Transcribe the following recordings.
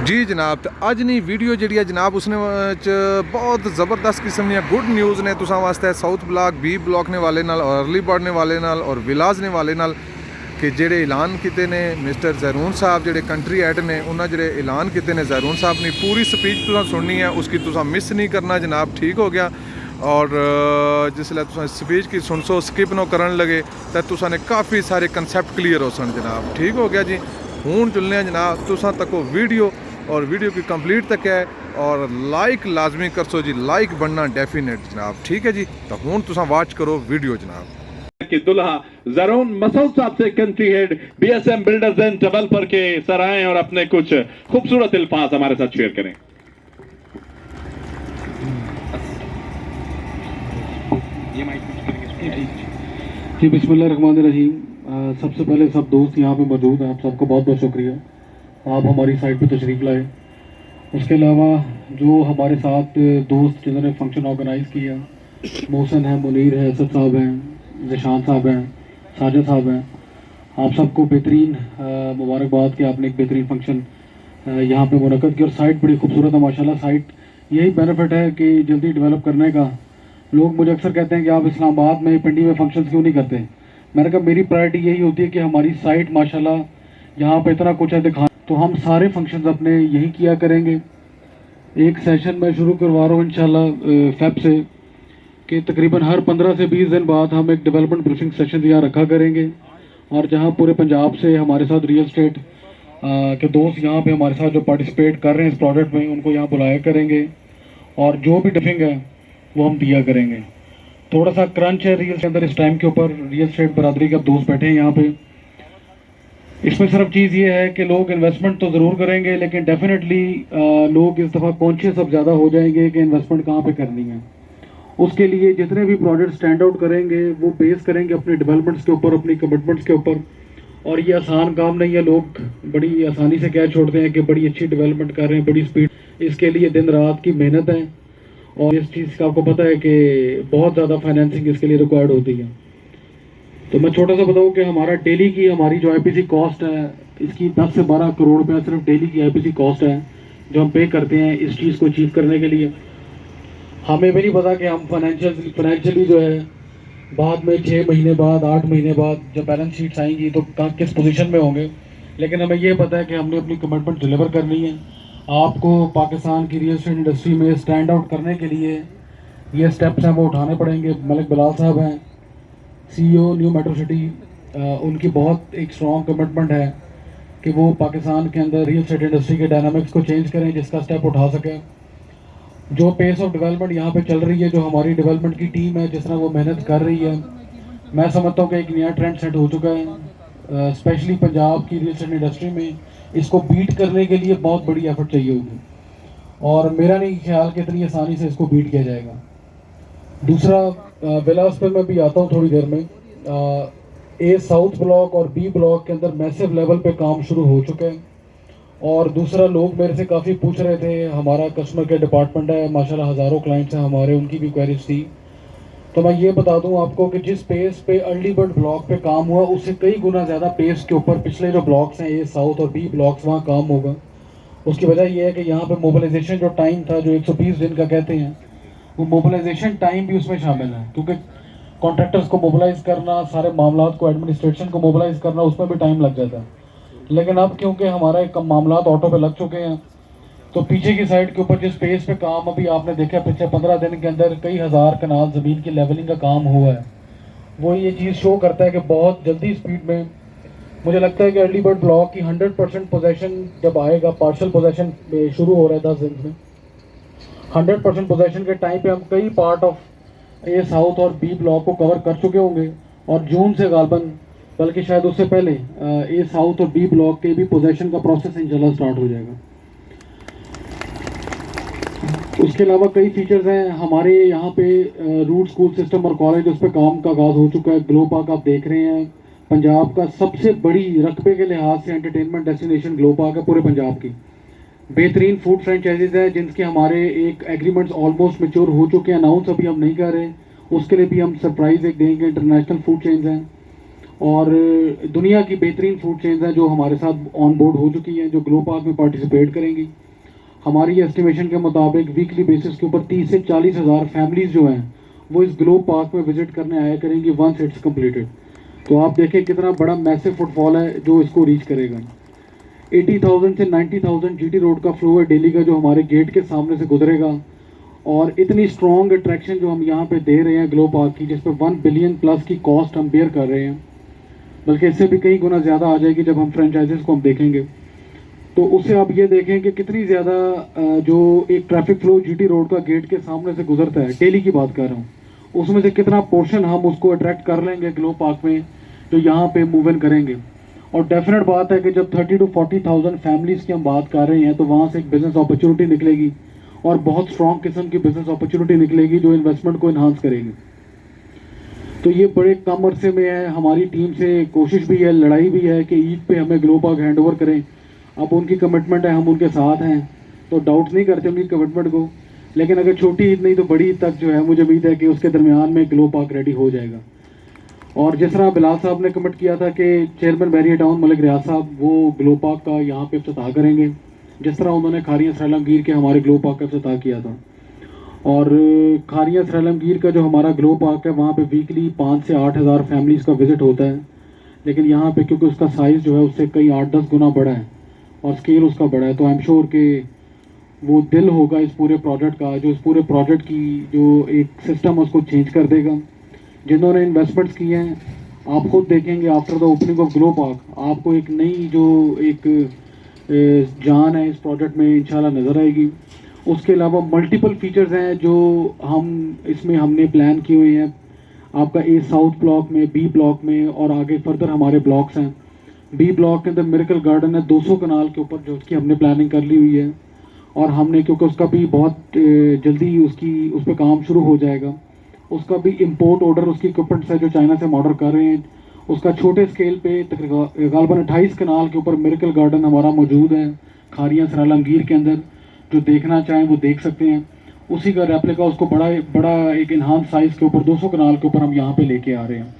जी जनाब, तो अज नी वीडियो जी जनाब उसने बहुत ज़बरदस्त किस्म दी गुड न्यूज़ ने तुसां वास्ते साउथ ब्लॉक बी ब्लॉक ने वाले नाल और अर्ली बर्ड ने वाले नाल और विलाज ने वाले नाल कि जेडे ऐलान किए ने मिस्टर जैरून साहब जेडे कंट्री हेड ने उन्हें जेडे ऐलान किए ने जैरून साहब ने पूरी स्पीच तुसां सुननी है, उसकी तुसां मिस नहीं करना जनाब। ठीक हो गया। और जिसलै तुसां स्पीच की सुनसो स्किप नो करन लगे तो तुसां ने काफ़ी सारे कंसैप्ट क्लीयर हो सन जनाब। ठीक हो गया जी। हूँ चलने जनाब तुसां तको वीडियो और वीडियो की कंप्लीट तक है और लाइक लाजमी कर सो जी, लाइक बनना डेफिनेट जनाब। ठीक है जी। तो हूँ तुसां वाच करो वीडियो जनाब। कि दुल्हा जरून मसूद साहब से country head BSM builders end developer के सर आए और अपने कुछ खूबसूरत अल्फाज हमारे साथ शेयर करें। जी बिस्मिल्लाहिर्रहमानिर्रहीम। सबसे पहले सब दोस्त यहाँ पे मौजूद हैं, आप सबको बहुत बहुत शुक्रिया आप हमारी साइट पे तशरीफ़ लाए। उसके अलावा जो हमारे साथ दोस्त जिन्होंने फंक्शन ऑर्गेनाइज़ किया, मोहसन है, मुनीर है, असद साहब हैं, ज़िशान साहब हैं, साजिद साहब हैं, आप सबको बेहतरीन मुबारकबाद कि आपने एक बेहतरीन फंक्शन यहाँ पे मुनक़्क़द किया और साइट बड़ी खूबसूरत है माशाल्लाह। साइट यही बेनिफिट है कि जल्दी डेवलप करने का। लोग मुझे अक्सर कहते हैं कि आप इस्लामाबाद में पिंडी में फंक्शंस क्यों नहीं करते। मैंने कहा मेरी प्रायोरिटी यही होती है कि हमारी साइट माशाल्लाह यहाँ पे इतना कुछ है दिखा, तो हम सारे फंक्शंस अपने यही किया करेंगे। एक सेशन मैं शुरू करवा रहा हूँ इंशाल्लाह फेब से कि तकरीबन हर 15 से 20 दिन बाद हम एक डेवलपमेंट ब्रीफिंग सेशन यहाँ रखा करेंगे और जहाँ पूरे पंजाब से हमारे साथ रियल स्टेट के दोस्त यहाँ पे हमारे साथ जो पार्टिसिपेट कर रहे हैं इस प्रोजेक्ट में उनको यहाँ बुलाया करेंगे और जो भी ब्रीफिंग है वो हम दिया करेंगे। थोड़ा सा क्रंच है रियल के अंदर इस टाइम के ऊपर, रियल स्टेट बरादरी के अब दोस्त बैठे हैं यहाँ पे। इसमें सिर्फ चीज़ ये है कि लोग इन्वेस्टमेंट तो ज़रूर करेंगे लेकिन डेफिनेटली लोग इस दफ़ा कॉन्शियस अब ज़्यादा हो जाएंगे कि इन्वेस्टमेंट कहाँ पे करनी है। उसके लिए जितने भी प्रोजेक्ट स्टैंड आउट करेंगे वो बेस करेंगे अपने डेवलपमेंट्स के ऊपर, अपनी कमिटमेंट्स के ऊपर। और ये आसान काम नहीं है, लोग बड़ी आसानी से कह छोड़ते हैं कि बड़ी अच्छी डेवलपमेंट कर रहे हैं, बड़ी स्पीड। इसके लिए दिन रात की मेहनत है और इस चीज़ का आपको पता है कि बहुत ज़्यादा फाइनेंसिंग इसके लिए रिक्वायर्ड होती है। तो मैं छोटा सा बताऊं कि हमारा डेली की हमारी जो आईपीसी कॉस्ट है इसकी 10 से 12 करोड़ रुपया सिर्फ डेली की आईपीसी कॉस्ट है जो हम पे करते हैं इस चीज़ को अचीव करने के लिए। हमें भी नहीं पता कि हम फाइनेंशियली जो है बाद में 6 महीने बाद 8 महीने बाद जब बैलेंस शीट्स आएंगी तो किस पोजीशन में होंगे, लेकिन हमें ये पता है कि हमने अपनी कमिटमेंट डिलीवर करनी है। आपको पाकिस्तान की रियल एस्टेट इंडस्ट्री में स्टैंड आउट करने के लिए ये स्टेप्स हैं वो उठाने पड़ेंगे। मलिक बिलाल साहब हैं सीईओ न्यू मेट्रो सिटी, उनकी बहुत एक स्ट्रॉन्ग कमिटमेंट है कि वो पाकिस्तान के अंदर रियल एस्टेट इंडस्ट्री के डायनामिक्स को चेंज करें, जिसका स्टेप उठा सकें। जो पेस ऑफ डेवलपमेंट यहाँ पे चल रही है, जो हमारी डेवलपमेंट की टीम है जिस तरह वो मेहनत कर रही है, मैं समझता हूँ कि एक नया ट्रेंड सेट हो चुका है। स्पेशली पंजाब की रियल एस्टेट इंडस्ट्री में इसको बीट करने के लिए बहुत बड़ी एफर्ट चाहिए होगी और मेरा नहीं ख्याल कि इतनी आसानी से इसको बीट किया जाएगा। दूसरा विलास पर मैं भी आता हूँ थोड़ी देर में। ए साउथ ब्लॉक और बी ब्लॉक के अंदर मैसिव लेवल पे काम शुरू हो चुका है और दूसरा लोग मेरे से काफ़ी पूछ रहे थे, हमारा कस्टमर केयर डिपार्टमेंट है माशाल्लाह, हज़ारों क्लाइंट्स हैं हमारे, उनकी भी क्वेरीज थी। तो मैं ये बता दूं आपको कि जिस पेस पे अर्ली बर्ड ब्लॉक पे काम हुआ उससे कई गुना ज़्यादा पेस के ऊपर पिछले जो ब्लॉक्स हैं ए साउथ और बी ब्लॉक्स वहाँ काम होगा। उसकी वजह यह है कि यहाँ पे मोबिलाइजेशन जो टाइम था जो 120 दिन का कहते हैं, वो मोबिलाइजेशन टाइम भी उसमें शामिल है क्योंकि कॉन्ट्रैक्टर्स को मोबिलाइज करना, सारे मामला को एडमिनिस्ट्रेशन को मोबिलाइज करना, उसमें भी टाइम लग जाता है। लेकिन अब क्योंकि हमारे कम मामला ऑटो पे लग चुके हैं तो पीछे की साइड के ऊपर जिस पेस पे काम अभी आपने देखा पिछले 15 दिन के अंदर कई हज़ार कनाल ज़मीन की लेवलिंग का काम हुआ है, वो ये चीज़ शो करता है कि बहुत जल्दी स्पीड में मुझे लगता है कि अर्ली बर्ड ब्लॉक की 100% पोजेशन जब आएगा, पार्शल पोजेशन शुरू हो रहा है 10 दिन में, 100% पोजेशन के टाइम पे हम कई पार्ट ऑफ ए साउथ और बी ब्लॉक को कवर कर चुके होंगे और जून से गालबन बल्कि शायद उससे पहले ए साउथ और बी ब्लॉक के भी पोजेशन का प्रोसेस इंशाल्लाह स्टार्ट हो जाएगा। उसके अलावा कई फीचर्स हैं हमारे यहाँ पे, रूट स्कूल सिस्टम और कॉलेज उस पर काम का आगाज़ हो चुका है। ग्लो पार्क आप देख रहे हैं, पंजाब का सबसे बड़ी रकबे के लिहाज से एंटरटेनमेंट डेस्टिनेशन ग्लो पार्क है पूरे पंजाब की। बेहतरीन फूड फ्रेंचाइजीज हैं जिनके हमारे एक एग्रीमेंट्स ऑलमोस्ट मैच्योर हो चुके हैं, अनाउंस अभी हम नहीं कर रहे, उसके लिए भी हम सरप्राइज एक देंगे। इंटरनेशनल फूड चेन्स हैं और दुनिया की बेहतरीन फूड चेन्स हैं जो हमारे साथ ऑन बोर्ड हो चुकी हैं, जो ग्लो पार्क में पार्टिसिपेट करेंगी। हमारी एस्टिमेशन के मुताबिक वीकली बेसिस के ऊपर 30 से 40 हज़ार फैमिलीज़ जो हैं वो इस ग्लो पार्क में विजिट करने आया करेंगी वंस इट्स कम्प्लीटेड। तो आप देखें कितना बड़ा मैसिव फुटफॉल है जो इसको रीच करेगा। 80,000 से 90,000 जीटी रोड का फ्लो है डेली का जो हमारे गेट के सामने से गुजरेगा। और इतनी स्ट्रॉन्ग अट्रैक्शन जो हम यहाँ पे दे रहे हैं ग्लो पार्क की, जिस पर 1 बिलियन प्लस की कॉस्ट हम बेयर कर रहे हैं, बल्कि इससे भी कई गुना ज़्यादा आ जाएगी जब हम फ्रेंचाइजीज को हम देखेंगे। तो उससे आप ये देखें कि कितनी ज़्यादा जो एक ट्रैफिक फ्लो जीटी रोड का गेट के सामने से गुजरता है, डेली की बात कर रहा हूँ, उसमें से कितना पोर्शन हम उसको अट्रैक्ट कर लेंगे ग्लो पार्क में जो यहाँ पे मूव इन करेंगे। और डेफिनेट बात है कि जब 30 to 40,000 फैमिलीज़ की हम बात कर रहे हैं तो वहाँ से एक बिज़नेस अपॉर्चुनिटी निकलेगी और बहुत स्ट्रॉन्ग किस्म की बिज़नेस अपॉर्चुनिटी निकलेगी जो इन्वेस्टमेंट को इन्हांस करेगी। तो ये बड़े कम अरसे में है, हमारी टीम से कोशिश भी है, लड़ाई भी है कि ईद पे हमें ग्लो पार्क हैंड ओवर करें। अब उनकी कमिटमेंट है, हम उनके साथ हैं, तो डाउट नहीं करते उनकी कमिटमेंट को। लेकिन अगर छोटी ईद नहीं तो बड़ी ईद तक जो है मुझे उम्मीद है कि उसके दरमियान में ग्लो पार्क रेडी हो जाएगा। और जिस तरह बिलाल साहब ने कमिट किया था कि चेयरमैन बैरियर टाउन मलिक रियाज साहब वो ग्लो पार्क का यहाँ पे इफ्तिताह करेंगे, जिस तरह उन्होंने खारियाँ सरालमगीर के हमारे ग्लो पार्क का इफ्तिताह किया था। और खारियाँ सरालमगीर का जो हमारा ग्लो पार्क है वहाँ पे वीकली 5 से 8 हज़ार फैमिलीज़ का विज़िट होता है। लेकिन यहाँ पे क्योंकि उसका साइज़ जो है उससे कई 8-10 गुना बड़ा है और स्केल उसका बड़ा है, तो आई एम श्योर कि वो दिल होगा इस पूरे प्रोजेक्ट का, जो इस पूरे प्रोजेक्ट की जो एक सिस्टम है उसको चेंज कर देगा। जिन्होंने इन्वेस्टमेंट्स किए हैं आप खुद देखेंगे after the opening of glow park आपको एक नई जो एक जान है इस प्रोजेक्ट में इंशाल्लाह नज़र आएगी। उसके अलावा मल्टीपल फीचर्स हैं जो हम इसमें हमने प्लान किए हुए हैं आपका ए साउथ ब्लॉक में, बी ब्लॉक में और आगे फर्दर हमारे ब्लॉक्स हैं। बी ब्लॉक के अंदर मिरेकल गार्डन है 200 कनाल के ऊपर जो उसकी हमने प्लानिंग कर ली हुई है और हमने क्योंकि उसका भी बहुत जल्दी उस पर काम शुरू हो जाएगा। उसका भी इंपोर्ट ऑर्डर उसकी इक्विपमेंट्स है जो चाइना से हम ऑर्डर कर रहे हैं। उसका छोटे स्केल पे तकरीबन 28 कनाल के ऊपर मिरेकल गार्डन हमारा मौजूद है खारियाँ सरालमगीर के अंदर, जो देखना चाहें वो देख सकते हैं। उसी का रेप्लिका उसको बड़ा एक इन्हांस साइज़ के ऊपर 200 कनाल के ऊपर हम यहाँ पे लेके आ रहे हैं।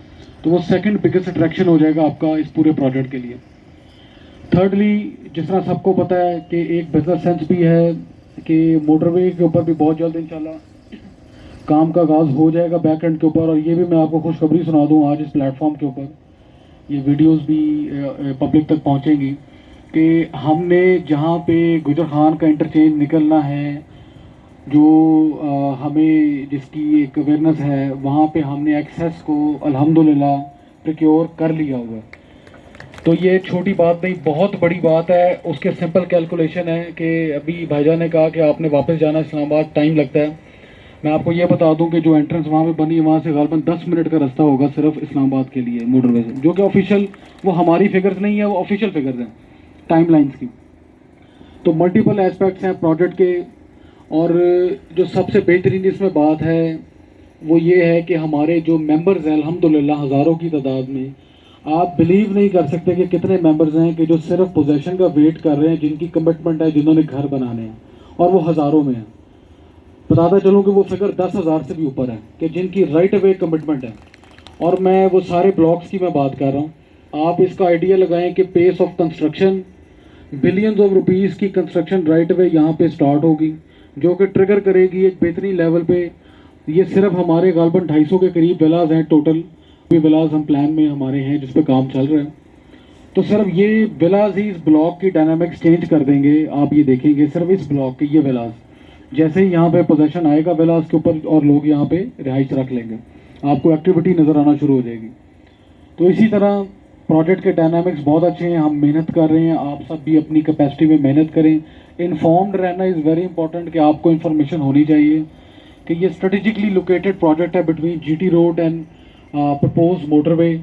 तो वो सेकंड बिगेस्ट अट्रैक्शन हो जाएगा आपका इस पूरे प्रोजेक्ट के लिए। थर्डली, जिस तरह सबको पता है कि एक बिजनेस सेंस भी है कि मोटरवे के ऊपर भी बहुत जल्द इंशाल्लाह काम का आगाज़ हो जाएगा बैक एंड के ऊपर। और ये भी मैं आपको खुशखबरी सुना दूँ, आज इस प्लेटफॉर्म के ऊपर ये वीडियोस भी पब्लिक तक पहुंचेंगी कि हमने जहां पे गुजर खान का इंटरचेंज निकलना है जो हमें जिसकी एक अवेयरनेस है, वहां पे हमने एक्सेस को अल्हम्दुलिल्लाह प्रिक्योर कर लिया हुआ है। तो ये छोटी बात नहीं, बहुत बड़ी बात है। उसके सिंपल कैलकुलेशन है कि अभी भाईजान ने कहा कि आपने वापस जाना इस्लामाबाद, टाइम लगता है। मैं आपको ये बता दूं कि जो एंट्रेंस वहाँ पे बनी है वहाँ से गालबन 10 मिनट का रास्ता होगा सिर्फ इस्लामाबाद के लिए मोटरवे से, जो कि ऑफिशियल, वो हमारी फिगर्स नहीं है, वो ऑफिशियल फिगर्स हैं टाइमलाइंस की। तो मल्टीपल एस्पेक्ट्स हैं प्रोजेक्ट के। और जो सबसे बेहतरीन इसमें बात है वो ये है कि हमारे जो मेंबर्स हैं अल्हम्दुलिल्लाह हज़ारों की तादाद में, आप बिलीव नहीं कर सकते कि कितने मेंबर्स हैं कि जो सिर्फ पोजेशन का वेट कर रहे हैं, जिनकी कमिटमेंट है, जिन्होंने घर बनाने हैं, और वो हज़ारों में हैं। बताता चलूँ कि वो फिगर 10,000 से भी ऊपर है कि जिनकी राइट अवे कमिटमेंट है। और मैं वो सारे ब्लॉक्स की मैं बात कर रहा हूँ। आप इसका आइडिया लगाएं कि pace of construction, billions of rupees की कंस्ट्रक्शन राइट अवे यहाँ पे स्टार्ट होगी, जो कि ट्रिगर करेगी एक बेहतरीन लेवल पे। ये सिर्फ हमारे गालबन 250 के करीब विलाज हैं टोटल, भी विलाज हम प्लान में हमारे हैं जिस पे काम चल रहा है। तो सिर्फ ये विलाज ही इस ब्लॉक की डायनामिक्स चेंज कर देंगे। आप ये देखेंगे सिर्फ इस ब्लॉक के ये विलाज, जैसे ही यहाँ पे पोजेशन आएगा विलाज के ऊपर और लोग यहाँ पे रिहाइश रख लेंगे, आपको एक्टिविटी नज़र आना शुरू हो जाएगी। तो इसी तरह प्रोजेक्ट के डायनामिक्स बहुत अच्छे हैं, हम मेहनत कर रहे हैं, आप सब भी अपनी कैपेसिटी में मेहनत करें। इन्फॉर्म्ड रहना इज़ वेरी इंपॉर्टेंट कि आपको इन्फॉर्मेशन होनी चाहिए कि ये स्ट्रेटेजिकली लोकेटेड प्रोजेक्ट है between GT road and propose motorway,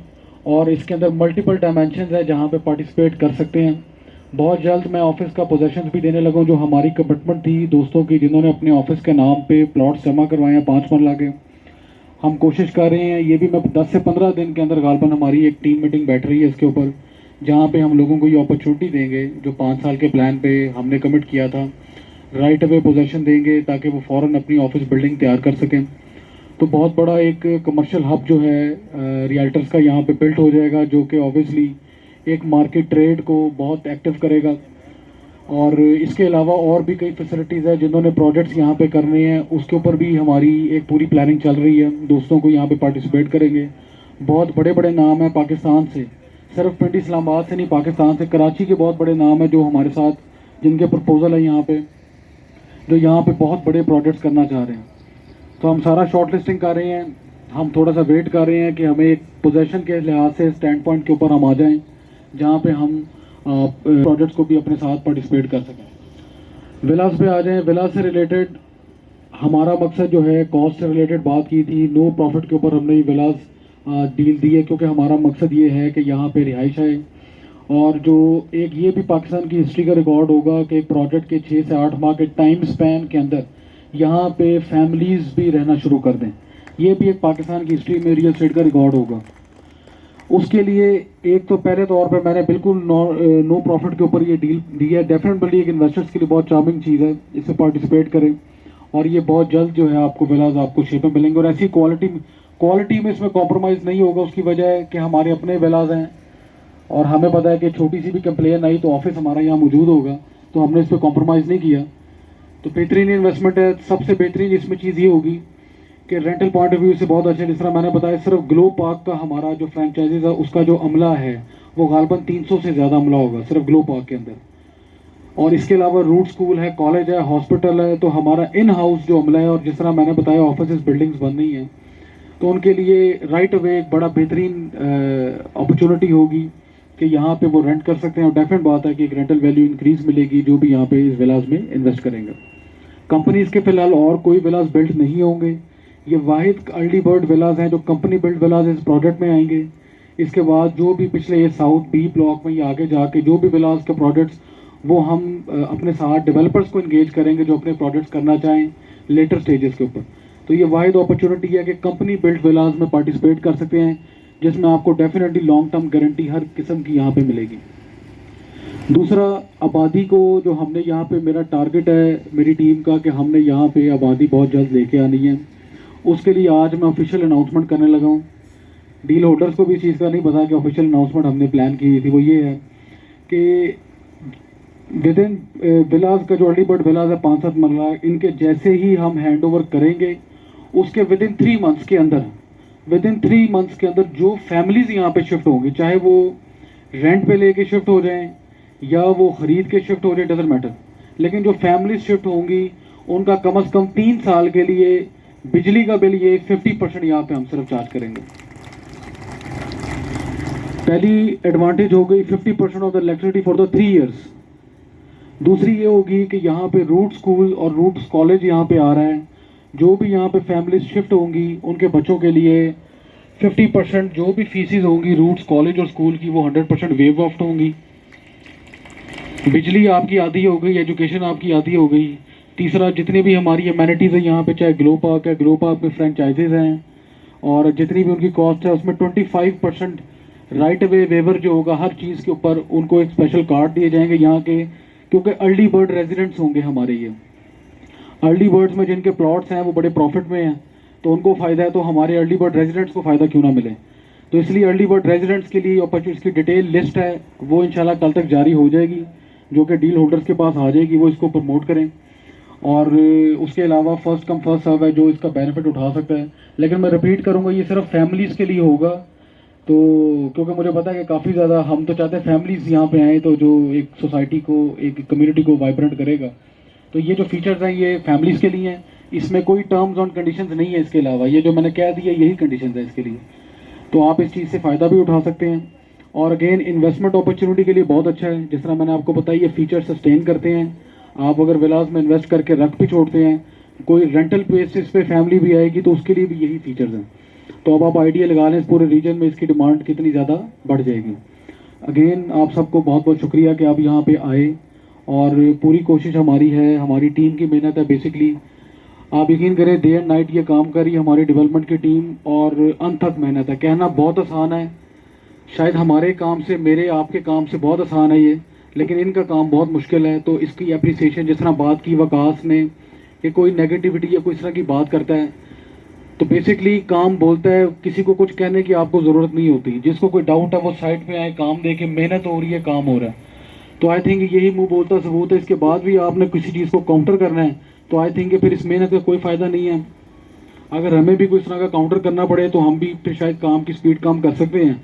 और इसके अंदर मल्टीपल डायमेंशंस है जहाँ पे पार्टिसिपेट कर सकते हैं। बहुत जल्द मैं ऑफिस का पोजेशन भी देने लगा हूँ, जो हमारी कमिटमेंट थी दोस्तों की जिन्होंने अपने ऑफिस के नाम पे प्लॉट्स जमा करवाए हैं 5 मरला के। हम कोशिश कर रहे हैं, ये भी मैं 10 से 15 दिन के अंदर गालबन हमारी एक टीम मीटिंग बैठ रही है इसके ऊपर, जहाँ पे हम लोगों को ये अपॉर्चुनिटी देंगे जो 5 साल के प्लान पे हमने कमिट किया था, राइट अवे पोजेशन देंगे ताकि वो फ़ौरन अपनी ऑफिस बिल्डिंग तैयार कर सकें। तो बहुत बड़ा एक कमर्शियल हब जो है रियल्टर्स का यहाँ पे बिल्ट हो जाएगा, जो कि ऑब्वियसली एक मार्केट ट्रेड को बहुत एक्टिव करेगा। और इसके अलावा और भी कई फैसिलिटीज़ है, जिन्होंने प्रोजेक्ट्स यहाँ पे करने हैं उसके ऊपर भी हमारी एक पूरी प्लानिंग चल रही है। दोस्तों को यहाँ पे पार्टिसिपेट करेंगे, बहुत बड़े बड़े नाम हैं पाकिस्तान से, सिर्फ पिंडी इस्लामाबाद से नहीं, पाकिस्तान से कराची के बहुत बड़े नाम हैं जो हमारे साथ, जिनके प्रपोजल है यहाँ पे, जो यहाँ पे बहुत बड़े प्रोजेक्ट्स करना चाह रहे हैं। तो हम सारा शॉर्ट लिस्टिंग कर रहे हैं, हम थोड़ा सा वेट कर रहे हैं कि हमें एक पोजीशन के लिहाज से स्टैंड पॉइंट के ऊपर हम आ जाएं, जहाँ पे हम प्रोजेक्ट्स को भी अपने साथ पार्टिसिपेट कर सकें। विलास पे आ जाएं। विलास से रिलेटेड हमारा मकसद जो है, कॉस्ट से रिलेटेड बात की थी, नो प्रॉफिट के ऊपर हमने ये विलास डील दी है, क्योंकि हमारा मकसद ये है कि यहाँ पे रिहाइश आए। और जो एक ये भी पाकिस्तान की हिस्ट्री का रिकॉर्ड होगा कि एक प्रोजेक्ट के 6 से 8 माह के टाइम स्पैन के अंदर यहाँ पे फैमिलीज़ भी रहना शुरू कर दें। ये भी एक पाकिस्तान की हिस्ट्री में रियल एस्टेट का रिकॉर्ड होगा। उसके लिए एक तो पहले तौर पे मैंने बिल्कुल नो प्रॉफिट के ऊपर ये डील दी है। डेफिनेटली एक इन्वेस्टर्स के लिए बहुत चार्मिंग चीज़ है, इससे पार्टिसिपेट करें और ये बहुत जल्द जो है आपको विलास आपको शेप में मिलेंगे। और ऐसी क्वालिटी में इसमें कॉम्प्रोमाइज़ नहीं होगा। उसकी वजह है कि हमारे अपने विलास हैं और हमें पता है कि छोटी सी भी कंप्लेन आई तो ऑफिस हमारा यहाँ मौजूद होगा, तो हमने इस पर कॉम्प्रोमाइज़ नहीं किया। तो बेहतरीन इन्वेस्टमेंट है। सबसे बेहतरीन इसमें चीज़ ये होगी कि रेंटल पॉइंट ऑफ व्यू से बहुत अच्छे, जिस तरह मैंने बताया, सिर्फ ग्लो पार्क का हमारा जो फ्रेंचाइजीज है उसका जो अमला है वो गालबन 300 से ज़्यादा अमला होगा सिर्फ ग्लो पार्क के अंदर। और इसके अलावा रूट स्कूल है, कॉलेज है, हॉस्पिटल है। तो हमारा इन हाउस जो अमला है, और जिस तरह मैंने बताया ऑफिस बिल्डिंग्स बन रही हैं, तो उनके लिए राइट अवे एक बड़ा बेहतरीन अपॉर्चुनिटी होगी कि यहाँ पे वो रेंट कर सकते हैं। और डेफिनेट बात है कि एक रेंटल वैल्यू इंक्रीज मिलेगी जो भी यहाँ पे इस विलास में इन्वेस्ट करेंगे। कंपनीज के फिलहाल और कोई विलास बिल्ड नहीं होंगे। ये वाहिद अर्ली बर्ड विलास हैं जो कंपनी बिल्ड विलास इस प्रोजेक्ट में आएंगे। इसके बाद जो भी पिछले ये साउथ बी ब्लॉक में ये आगे जाके जो भी विलास के प्रोजेक्ट्स, वो हम अपने साथ डेवलपर्स को इंगेज करेंगे जो अपने प्रोजेक्ट्स करना चाहें लेटर स्टेजेस के ऊपर। तो ये वाहिद अपॉर्चुनिटी है कि कंपनी बिल्ड विलास में पार्टिसिपेट कर सकते हैं, जिसमें आपको डेफिनेटली लॉन्ग टर्म गारंटी हर किस्म की यहाँ पे मिलेगी। दूसरा, आबादी को जो हमने यहाँ पे, मेरा टारगेट है मेरी टीम का कि हमने यहाँ पे आबादी बहुत जल्द लेके आनी है। उसके लिए आज मैं ऑफिशियल अनाउंसमेंट करने लगा हूँ। डील होल्डर्स को भी इस चीज़ का नहीं पता कि ऑफिशियल अनाउंसमेंट हमने प्लान की थी। वो ये है कि विद इन विलास का जो अर्ली बर्ड विलास है 5-7 मरला, इनके जैसे ही हम हैंड ओवर करेंगे उसके विद इन 3 मंथ्स के अंदर जो फैमिलीज़ यहाँ पे शिफ्ट होंगी, चाहे वो रेंट पे लेके शिफ्ट हो जाएं या वो ख़रीद के शिफ्ट हो जाए, डजंट मैटर, लेकिन जो फैमिलीज शिफ्ट होंगी उनका कम से कम 3 साल के लिए बिजली का बिल ये 50% यहाँ पे हम सिर्फ चार्ज करेंगे। पहली एडवांटेज हो गई 50% of the electricity for the 3 years। दूसरी ये होगी कि यहाँ पे रूट स्कूल और रूट्स कॉलेज यहाँ पे आ रहा है। जो भी यहाँ पे फैमिलीज शिफ्ट होंगी उनके बच्चों के लिए 50% जो भी फीसिस होंगी रूट्स कॉलेज और स्कूल की, वो 100% वेव ऑफ होंगी। बिजली आपकी आधी हो गई, एजुकेशन आपकी आधी हो गई। तीसरा, जितनी भी हमारी एमेनिटीज़ है यहाँ पे, चाहे ग्लो पार्क है, ग्लो पार्क में फ्रेंचाइजीज हैं और जितनी भी उनकी कॉस्ट है उसमें 25% राइट अवे वेवर जो होगा हर चीज़ के ऊपर, उनको एक स्पेशल कार्ड दिए जाएंगे यहाँ के, क्योंकि अर्ली बर्ड रेजिडेंट्स होंगे हमारे। ये अर्ली बर्ड्स में जिनके प्लॉट्स हैं वो बड़े प्रॉफिट में हैं, तो उनको फ़ायदा है, तो हमारे अर्ली बर्ड रेजिडेंट्स को फ़ायदा क्यों ना मिले। तो इसलिए अर्ली बर्ड रेजिडेंट्स के लिए अपॉर्चुनिटीज़ की डिटेल लिस्ट है, वो इंशाल्लाह कल तक जारी हो जाएगी, जो कि डील होल्डर्स के पास आ जाएगी, वो इसको प्रमोट करें। और उसके अलावा फर्स्ट कम फर्स्ट सर्व है जो इसका बेनिफिट उठा सकता है। लेकिन मैं रिपीट करूँगा, ये सिर्फ फैमिलीज़ के लिए होगा। तो क्योंकि मुझे पता है कि काफ़ी ज़्यादा हम तो चाहते हैं फैमिलीज़ यहाँ पे आएँ, तो जो एक सोसाइटी को, एक कम्युनिटी को वाइब्रेंट करेगा। तो ये जो फीचर्स हैं ये फैमिलीज़ के लिए हैं, इसमें कोई टर्म्स और कंडीशंस नहीं है। इसके अलावा ये जो मैंने कह दिया यही कंडीशंस है इसके लिए, तो आप इस चीज़ से फ़ायदा भी उठा सकते हैं। और अगेन इन्वेस्टमेंट अपॉर्चुनिटी के लिए बहुत अच्छा है। जिस तरह मैंने आपको बताया, ये फीचर सस्टेन करते हैं। आप अगर विलास में इन्वेस्ट करके रख भी छोड़ते हैं, कोई रेंटल बेसिस पे फैमिली भी आएगी तो उसके लिए भी यही फीचर्स हैं। तो अब आप आइडिया लगा लें इस पूरे रीजन में इसकी डिमांड कितनी ज़्यादा बढ़ जाएगी। अगेन आप सबको बहुत बहुत शुक्रिया कि आप यहाँ पे आए, और पूरी कोशिश हमारी है, हमारी टीम की मेहनत है। बेसिकली आप यकीन करें, डे एंड नाइट ये काम कर रही है हमारी डेवलपमेंट की टीम, और अनथक मेहनत है। कहना बहुत आसान है, शायद हमारे काम से, मेरे आपके काम से बहुत आसान है ये, लेकिन इनका काम बहुत मुश्किल है। तो इसकी अप्रिसिएशन, जिस तरह बात की वकास ने कि कोई नेगेटिविटी या कोई इस तरह की बात करता है, तो बेसिकली काम बोलता है, किसी को कुछ कहने की आपको ज़रूरत नहीं होती, जिसको कोई डाउट है वो साइट पे आए, काम देखे, मेहनत हो रही है, काम हो रहा है। तो आई थिंक यही मुंह बोलता सबूत है। इसके बाद भी आपने किसी चीज़ को काउंटर करना है तो आई थिंक फिर इस मेहनत का कोई फ़ायदा नहीं है। अगर हमें भी कोई इस तरह का काउंटर करना पड़े तो हम भी फिर शायद काम की स्पीड कम कर सकते हैं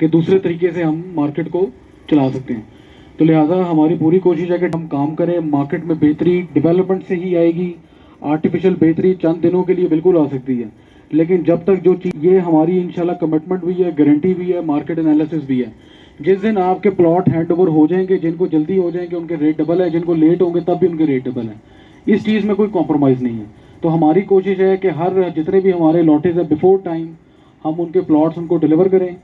कि दूसरे तरीके से हम मार्केट को चला सकते हैं। तो लिहाजा हमारी पूरी कोशिश है कि हम काम करें, मार्केट में बेहतरी डेवलपमेंट से ही आएगी। आर्टिफिशियल बेहतरी चंद दिनों के लिए बिल्कुल आ सकती है, लेकिन जब तक जो चीज़, ये हमारी इंशाल्लाह कमिटमेंट भी है, गारंटी भी है, मार्केट एनालिसिस भी है। जिस दिन आपके प्लॉट हैंड ओवर हो जाएंगे, जिनको जल्दी हो जाएंगे उनके रेट डबल है, जिनको लेट होंगे तब भी उनके रेट डबल है। इस चीज़ में कोई कॉम्प्रोमाइज़ नहीं है। तो हमारी कोशिश है कि हर जितने भी हमारे लॉटेज है बिफोर टाइम हम उनके प्लॉट्स उनको डिलीवर करें,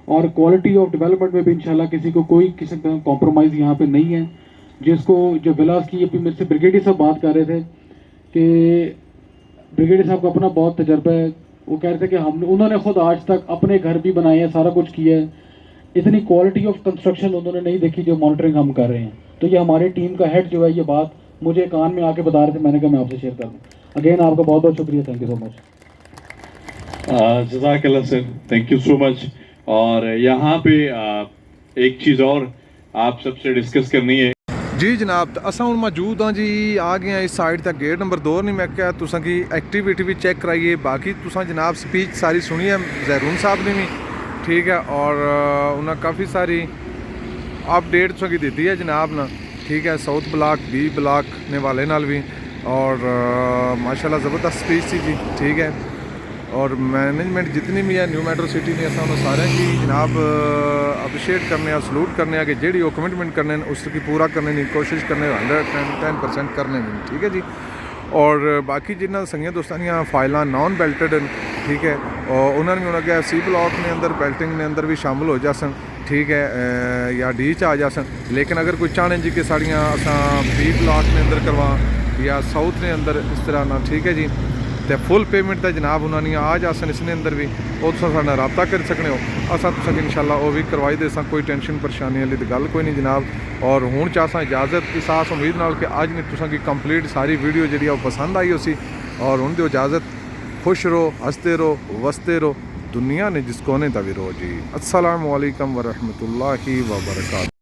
और क्वालिटी ऑफ डेवलपमेंट में भी इंशाल्लाह किसी को कोई किसी तरह कॉम्प्रोमाइज़ यहाँ पे नहीं है। जिसको जो विलास की, अभी मेरे से ब्रिगेडियर साहब बात कर रहे थे कि ब्रिगेडियर साहब का अपना बहुत तजर्बा है। वो कह रहे थे कि उन्होंने खुद आज तक अपने घर भी बनाए हैं, सारा कुछ किया है, इतनी क्वालिटी ऑफ कंस्ट्रक्शन उन्होंने नहीं देखी जो मॉनिटरिंग हम कर रहे हैं। तो ये हमारी टीम का हेड जो है ये बात मुझे कान में आके बता रहे थे, मैंने कहा मैं आपसे शेयर कर दूँ। अगेन आपका बहुत बहुत शुक्रिया, थैंक यू सो मच। जज़ाकल्लाह sir, thank you so much. और यहाँ पे एक चीज़ और आप सबसे डिस्कस करनी है। जी जनाब, तो असा हूँ मौजूद हाँ जी, आ गए हैं इस साइड तक, गेट नंबर 2 नहीं, मैं क्या तुसा की एक्टिविटी भी चेक कराइए। बाकी तुसा जनाब स्पीच सारी सुनी है जहरून साहब ने भी, ठीक है, और उन्हें काफ़ी सारी अपडेट तुसा की दी है जनाब ना, ठीक है, साउथ ब्लॉक बी ब्लॉक ने वाले नाल भी, और माशाल्लाह ज़बरदस्त स्पीच थी जी, ठीक है। और मैनेजमेंट जितनी भी है न्यू मेट्रो सिटी ने असा सारे की जनाब अप्रिशिएट करने, सलूट करने कि जेडी वो कमिटमेंट करने उसकी पूरा करने की कोशिश करने 110% करने में, ठीक है जी। और बाकी जिन्होंने संगिया दोस्तों दी फाइल नॉन बेल्टेड, ठीक है, और उन्होंने भी उन्होंने सी ब्लॉक ने अंदर बेल्टिंग ने अंदर भी शामिल हो जासन, ठीक है, या डी च आ जासन। लेकिन अगर कोई चाहने जी कि साड़ियाँ असा बी ब्लॉक ने अंदर करवा या साउथ ने अंदर इस तरह ना, ठीक है जी, तो फुल पेमेंट तो जनाब उन्होंने आ जासन इसने अंदर भी, वो तुम साढ़े रबता कर सकते हो, असा तुम इंशाल्लाह वो भी करवाई दे, कोई टेंशन परेशानी वाली तो गल कोई नहीं जनाब। और हूँ चाह इजाज़त की सास उम्मीद नाल कि अज ने तुसा की कंप्लीट सारी वीडियो जी पसंद आई उसी, और हूँ दो इजाज़त, खुश रहो, हंसते रहो, वसते रहो, दुनिया ने जिसको ने तभी रहो जी। अस्सलामु अलैकुम वरहमतुल्लाहि वबरकातुहू।